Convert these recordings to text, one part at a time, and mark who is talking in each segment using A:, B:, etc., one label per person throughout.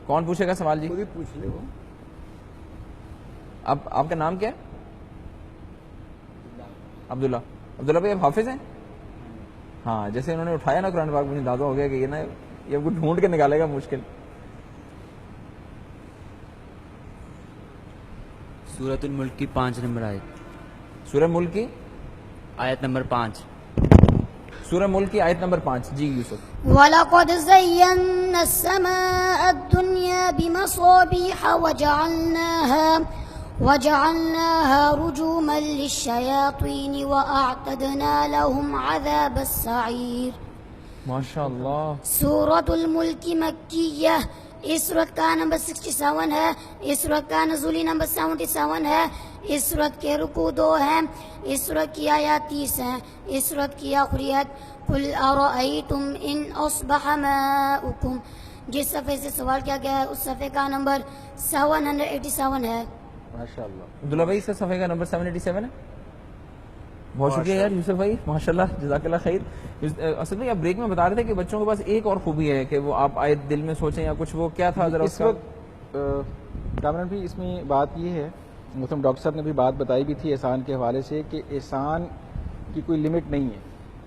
A: کون پوچھے گا سوال جی؟
B: خود ہی پوچھ لے وہ.
A: اب آپ کا نام کیا ہے؟ عبداللہ. عبداللہ بھائی آپ حافظ ہیں؟ ہاں جیسے انہوں نے اٹھایا نا قرآن پاک مجھے اندازہ ہو گیا کہ یہ نا یہ کو ڈھونڈ کے نکالے گا مشکل.
C: سورۃ الملک کی 5 نمبر آیت.
A: سورہ ملک کی
C: آیت نمبر 5.
A: سورہ ملک کی آیت نمبر 5. جی یوسف.
D: وَلَقَدْ زَيَّنَّا السَّمَاءَ الدُّنْيَا بِمَصَابِيحَ وَجَعَلْنَاهَا رُجُومًا لِلشَّيَاطِينِ وَأَعْتَدْنَا لَهُمْ عَذَابَ السَّعِيرِ.
A: ماشاء اللہ.
D: سورۃ الملک مکیہ. اس سورت کا نمبر 67 ہے. اس سورت کا نزولی نمبر 77 ہے. اس سورت کے رکوع 2 ہیں. اس سورت کی آیات 30 ہیں. اس سورت کی آخریت قُلْ أَرَأَيْتُمْ إِنْ أَصْبَحَ مَاؤُكُمْ. جس صفحے سے سوال کیا گیا ہے اس صفحے کا نمبر 787 ہے.
A: ماشاء اللہ. عبداللہ بھائی اس کا صفحے کا نمبر 787 ہے. بہت شکریہ یار یوسف بھائی, ماشاء اللہ, جزاک اللہ خیر. اصل میں آپ بریک میں بتا رہے تھے کہ بچوں کے پاس ایک اور خوبی ہے کہ وہ آپ آیت دل میں سوچیں یا کچھ, وہ کیا تھا ذرا
E: اس وقت کامران بھی اس میں بات یہ ہے, محترم ڈاکٹر صاحب نے بھی بات بتائی بھی تھی احسان کے حوالے سے کہ احسان کی کوئی لمٹ نہیں ہے.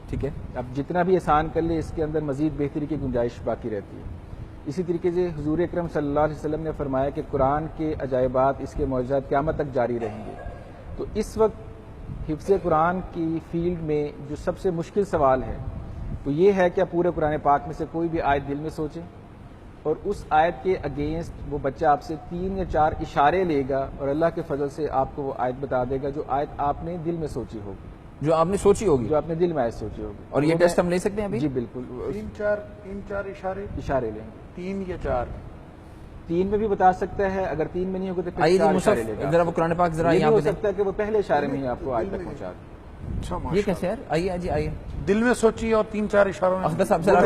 A: ٹھیک ہے,
E: اب جتنا بھی احسان کر لے اس کے اندر مزید بہتری کی گنجائش باقی رہتی ہے. اسی طریقے سے حضور اکرم صلی اللہ علیہ وسلم نے فرمایا کہ قرآن کے عجائبات, اس کے معجزات قیامت تک جاری رہیں گے. تو اس وقت حفظ قرآن کی فیلڈ میں جو سب سے مشکل سوال ہے وہ یہ ہے کہ آپ پورے قرآن پاک میں سے کوئی بھی آیت دل میں سوچیں اور اس آیت کے اگینسٹ وہ بچہ آپ سے 3 یا 4 اشارے لے گا اور اللہ کے فضل سے آپ کو وہ آیت بتا دے گا جو آیت آپ نے دل میں سوچی ہوگی,
A: جو آپ نے سوچی ہوگی,
E: جو آپ نے دل میں آیت سوچی ہوگی.
A: اور یہ ٹیسٹ ہم لے سکتے ہیں ابھی؟
E: جی بالکل.
B: 3-4
E: اشارے لیں گے,
B: 3 یا 4.
E: 3 میں بھی بتا سکتا ہے, اگر 3 میں نہیں ہوگا تو پھر
A: آئیے جی
E: 4
A: مصعب
E: اشارے لے گا.
A: ذرا وہ قرآن پاک ذرا
E: یہ
A: یہاں
E: بھی
A: پہ
E: ہو سکتا ہے کہ وہ پہلے اشارے میں ہی آپ کو آیت تک پہنچا دے.
B: اچھا
A: یہ
B: ماشاء
A: کیسے یار؟ آئیے جی آئیے.
B: دل میں سوچیے اور 3-4 اشاروں میں.
A: افضل صاحب ذرا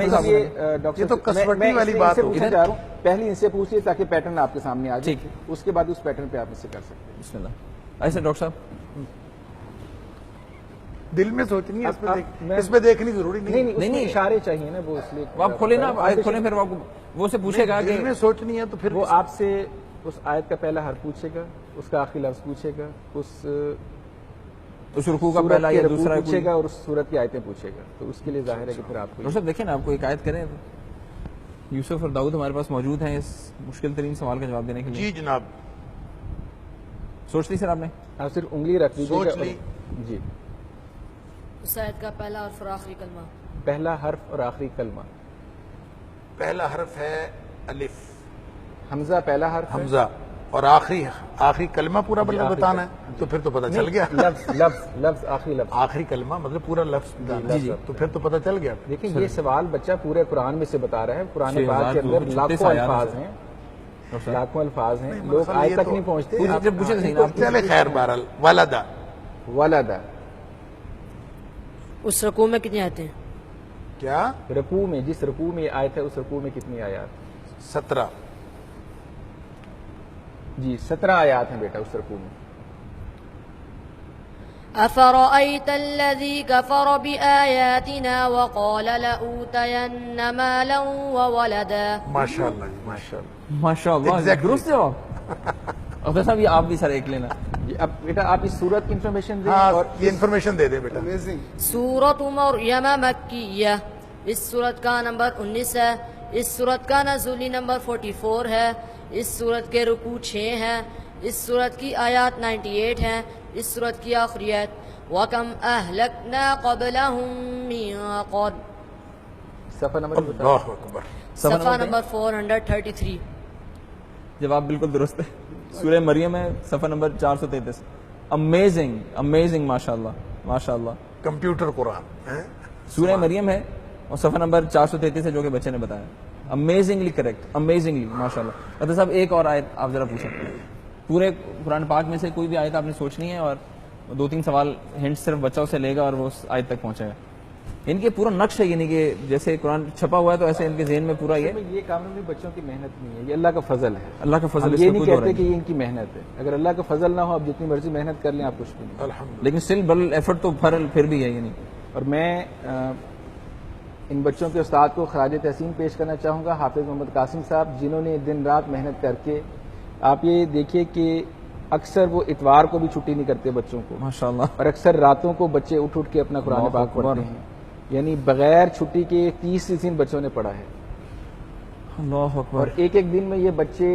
B: یہ تو کسوٹی والی بات ہوگی.
E: چاہ رہا ہوں پہلے ان سے پوچھیے تاکہ پیٹرن آپ کے سامنے آ جائے, اس کے بعد اس پیٹرن پہ آپ اس سے کر سکتے ہیں.
A: بسم اللہ. ایسے ڈاکٹر صاحب
B: دل میں سوچنی ہے, اس پہ دیکھنی ضروری نہیں.
E: نہیں اشارے چاہیے نا, وہ اس لیے
A: آپ کھولیں نا, آیت کھولیں, پھر وہ سے پوچھے گا کہ
B: دل میں سوچنی ہے تو پھر
E: وہ آپ سے اس آیت کا پہلا حرف پوچھے گا, اس کا آخری لفظ پوچھے گا,
A: اس رکوع کا پہلا یا دوسرا
E: پوچھے گا اور اس سورت کی آیتیں پوچھے گا. تو اس کے لیے ظاہر ہے کہ پھر آپ کو
A: ڈاکٹر صاحب دیکھیں نا, آپ کو ایک آیت کریں. یوسف اور داؤد ہمارے پاس موجود ہیں اس مشکل ترین سوال کا جواب دینے کے لیے.
B: جی جناب.
A: سوچ لی سر آپ نے؟
E: آپ صرف انگلی رکھ لیجیے.
B: سوچ لی.
E: جی.
F: اس آیت کا پہلا حرف اور آخری کلمہ.
E: پہلا حرف اور آخری کلمہ.
B: پہلا حرف ہے الف.
E: حمزہ پہلا حرف ہے.
B: حمزہ. اور آخری کلمہ پورا بتانا ہے تو پھر تو پتہ چل گیا.
E: لفظ آخری لفظ.
B: آخری کلمہ مطلب پورا لفظ.
E: جی
B: تو پھر تو پتہ چل گیا.
E: دیکھیں یہ سوال بچہ پورے قرآن میں سے بتا رہا ہے. قرآن پاک کے اندر لاکھوں الفاظ ہیں, لاکھوں الفاظ ہیں, لوگ آج تک نہیں پہنچتے.
B: چلے خیر بہرحال. ولدا.
E: ولدا.
F: اس رکوع میں کتنی آیتیں ہیں؟
B: کیا
E: رکوع میں, جس رکوع میں آیت ہے اس رکوع میں کتنی آیات؟
B: 17.
E: جی 17 آیات ہیں بیٹا اس رکوع میں.
F: أفرأيت الذي كفر بآياتنا وقال لأوتين مالا وولدا.
B: ماشاء اللہ جی, ماشاء اللہ,
A: ماشاء اللہ, درست جواب. افضل صاحب یہ آپ بھی سر ایک لینا.
E: اب بیٹا آپ اس سورت کی انفارمیشن دیں.
B: ہاں
E: اور
B: یہ انفارمیشن دے دیں بیٹا.
F: سورۃ مریم مکیہ. اس سورت کا نمبر 19 ہے. اس سورت کا نزولی نمبر 44 ہے. اس سورت کے رکوع 6 ہیں. اس سورت کی آیات 98 ہیں. اس سورت کی آخریت وَكَمْ أَهْلَكْنَا قَبْلَهُمْ مِنْ قَرْنٍ.
E: صفحہ نمبر
B: اللہ اکبر.
F: صفحہ نمبر 433.
A: جواب بالکل درست ہے. سورہ مریم ہے, صفحہ نمبر 433. امیزنگ امیزنگ, ماشاء اللہ ماشاء اللہ.
B: کمپیوٹر قرآن.
A: سورہ مریم ہے اور صفحہ نمبر 433 ہے جو کہ بچے نے بتایا. امیزنگلی کریکٹ, امیزنگلی, ماشاء اللہ. ادھر صاحب ایک اور آیت آپ ذرا پوچھیں. پورے قرآن پاک میں سے کوئی بھی آیت آپ نے سوچنی ہے اور 2-3 سوال ہنٹ صرف بچہ اسے لے گا اور وہ اس آیت تک پہنچے گا. ان کے پورا نقش ہے, یعنی کہ جیسے قرآن چھپا ہوا ہے تو ایسے ان کے ذہن میں پورا یہ
E: کام میں بچوں کی محنت نہیں ہے, یہ اللہ کا فضل ہے.
A: اللہ کا فضل.
E: یہ نہیں کہتے کہ یہ ان کی محنت ہے. اگر اللہ کا فضل نہ ہو آپ جتنی مرضی محنت کر لیں آپ کچھ بھی نہیں.
A: لیکن اسٹل بل ایفرٹ تو پھر بھی ہے. یعنی
E: اور میں ان بچوں کے استاد کو خراج تحسین پیش کرنا چاہوں گا، حافظ محمد قاسم صاحب، جنہوں نے دن رات محنت کر کے، آپ یہ دیکھیے کہ اکثر وہ اتوار کو بھی چھٹی نہیں کرتے بچوں کو،
A: ماشاءاللہ،
E: اور اکثر راتوں کو بچے اٹھ اٹھ کے اپنا قرآن
A: اللہ
E: پاک
A: اکبر۔
E: پڑھتے ہیں، یعنی بغیر چھٹی کے 30 دن بچوں نے پڑھا ہے،
A: اللہ
E: اور
A: اکبر،
E: ایک ایک دن میں یہ بچے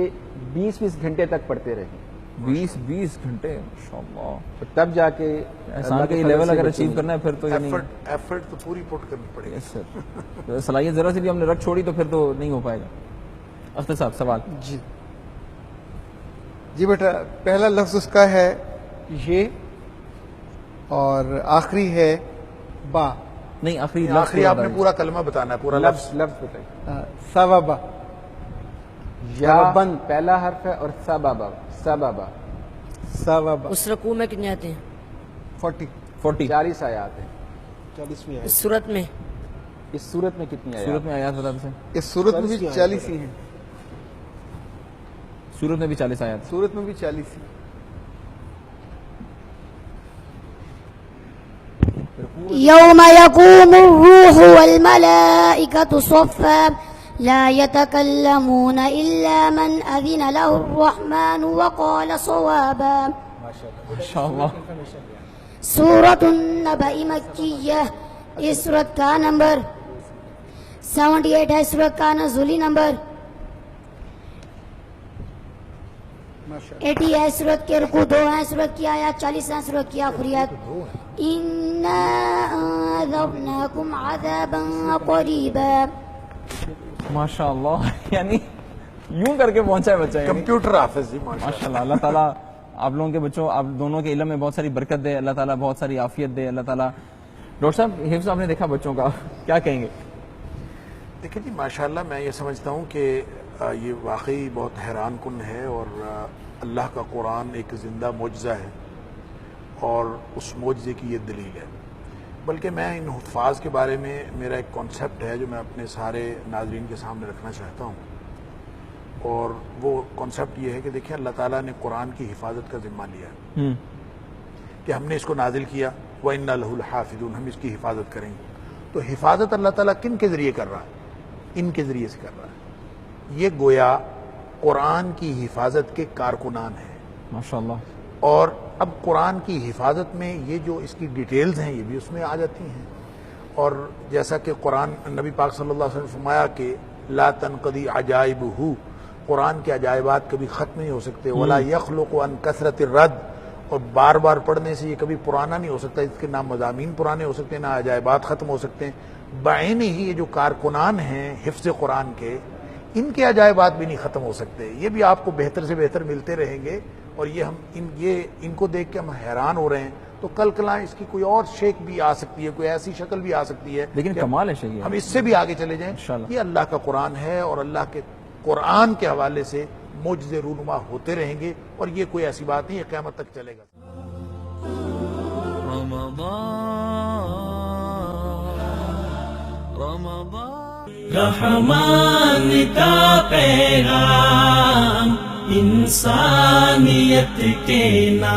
E: 20 گھنٹے تک پڑھتے رہے،
A: 20 گھنٹے، ماشاءاللہ۔
E: اور تب جا کے
A: احسان کا یہ لیول اگر اچیو کرنا ہے پھر تو یعنی
B: ایفرٹ تو پوری پٹ کرنی پڑے گی.
A: یس سر، صلاحیت ذرا سی بھی ہم نے رکھ چھوڑی تو پھر تو نہیں ہو پائے گا. اختر صاحب سوال.
G: جی بیٹا، پہلا لفظ اس کا ہے یہ اور آخری ہے با.
A: نہیں آخری
B: آخری آپ نے پورا کلمہ بتانا ہے، پورا لفظ.
E: لفظ بتائیے.
G: سبابا.
E: یا بند پہلا حرف ہے اور سبابا. سبابا.
G: سبابا.
F: اس رکوع میں کتنے آتے ہیں؟
G: 40.
E: 40 آیات ہیں.
G: 40ویں
F: اس صورت میں
E: اس صورت میں کتنی آیات؟
A: سورت میں آیات بتا دیں.
G: اس صورت میں بھی 40 ہی ہیں.
A: سورت میں بھی 40 آیات.
G: صورت میں بھی 40 ہی.
D: يوم يقوم الروح والملائكة صفا لا يتكلمون إلا من أذن له الرحمن وقال صوابا.
A: ماشاءاللہ.
D: سورة النبأ مکیہ. اس سورت کا نمبر 78 ہے. سورت کا نزولی نمبر 80 ہے. سورت کے رکوع 2 ہیں. سورت کی آیات 40 ہیں. سورت کی آخری آیت اِنَّا أَنذَرْنَاكُمْ عَذَابًا قَرِيبًا.
A: ماشاءاللہ یعنی یوں کر کے پہنچا ہے بچہ.
B: کمپیوٹر حافظ جی
A: ماشاءاللہ. اللہ تعالیٰ آپ لوگوں کے بچوں، آپ دونوں کے علم میں بہت ساری برکت دے. اللہ تعالیٰ بہت ساری عافیت دے. اللہ تعالیٰ. ڈاکٹر صاحب حفظ آپ نے دیکھا بچوں کا، کیا کہیں گے؟
B: دیکھیں جی ماشاءاللہ میں یہ سمجھتا ہوں کہ یہ واقعی بہت حیران کن ہے، اور اللہ کا قرآن ایک زندہ معجزہ ہے، اور اس معجزے کی یہ دلیل ہے. بلکہ میں ان حفاظ کے بارے میں میرا ایک کانسیپٹ ہے جو میں اپنے سارے ناظرین کے سامنے رکھنا چاہتا ہوں، اور وہ کانسیپٹ یہ ہے کہ دیکھیں اللہ تعالیٰ نے قرآن کی حفاظت کا ذمہ لیا ہے کہ ہم نے اس کو نازل کیا، وَإِنَّا لَهُ الْحَافِظُونَ، ہم اس کی حفاظت کریں گے. تو حفاظت اللہ تعالیٰ کن کے ذریعے کر رہا ہے؟ ان کے ذریعے سے کر رہا ہے. یہ گویا قرآن کی حفاظت کے کارکنان ہیں.
A: ماشاءاللہ.
B: اور اب قرآن کی حفاظت میں یہ جو اس کی ڈیٹیلز ہیں یہ بھی اس میں آ جاتی ہیں. اور جیسا کہ قرآن نبی پاک صلی اللہ علیہ وسلم نے فرمایا کہ لا تنقضی عجائبہ، قرآن کے عجائبات کبھی ختم نہیں ہو سکتے. ولا یخلق عن کثرت الرد، اور بار بار پڑھنے سے یہ کبھی پرانا نہیں ہو سکتا. اس کے نہ مضامین پرانے ہو سکتے، نہ عجائبات ختم ہو سکتے ہیں. بعین ہی یہ جو کارکنان ہیں حفظ قرآن کے، ان کے عجائبات بھی نہیں ختم ہو سکتے. یہ بھی آپ کو بہتر سے بہتر ملتے رہیں گے، اور یہ ہم ان کو دیکھ کے ہم حیران ہو رہے ہیں. تو کل کلاں اس کی کوئی اور شیک بھی آ سکتی ہے، کوئی ایسی شکل بھی آ سکتی ہے،
A: لیکن
B: کہ
A: کمال ہے شیخ.
B: ہم اس سے بھی آگے چلے جائیں.
A: انشاءاللہ.
B: یہ اللہ کا قرآن ہے، اور اللہ کے قرآن کے حوالے سے معجزے رونما ہوتے رہیں گے، اور یہ کوئی ایسی بات نہیں ہے، قیامت تک چلے گا.
H: رحمان کا پیغام انسانیت کے نام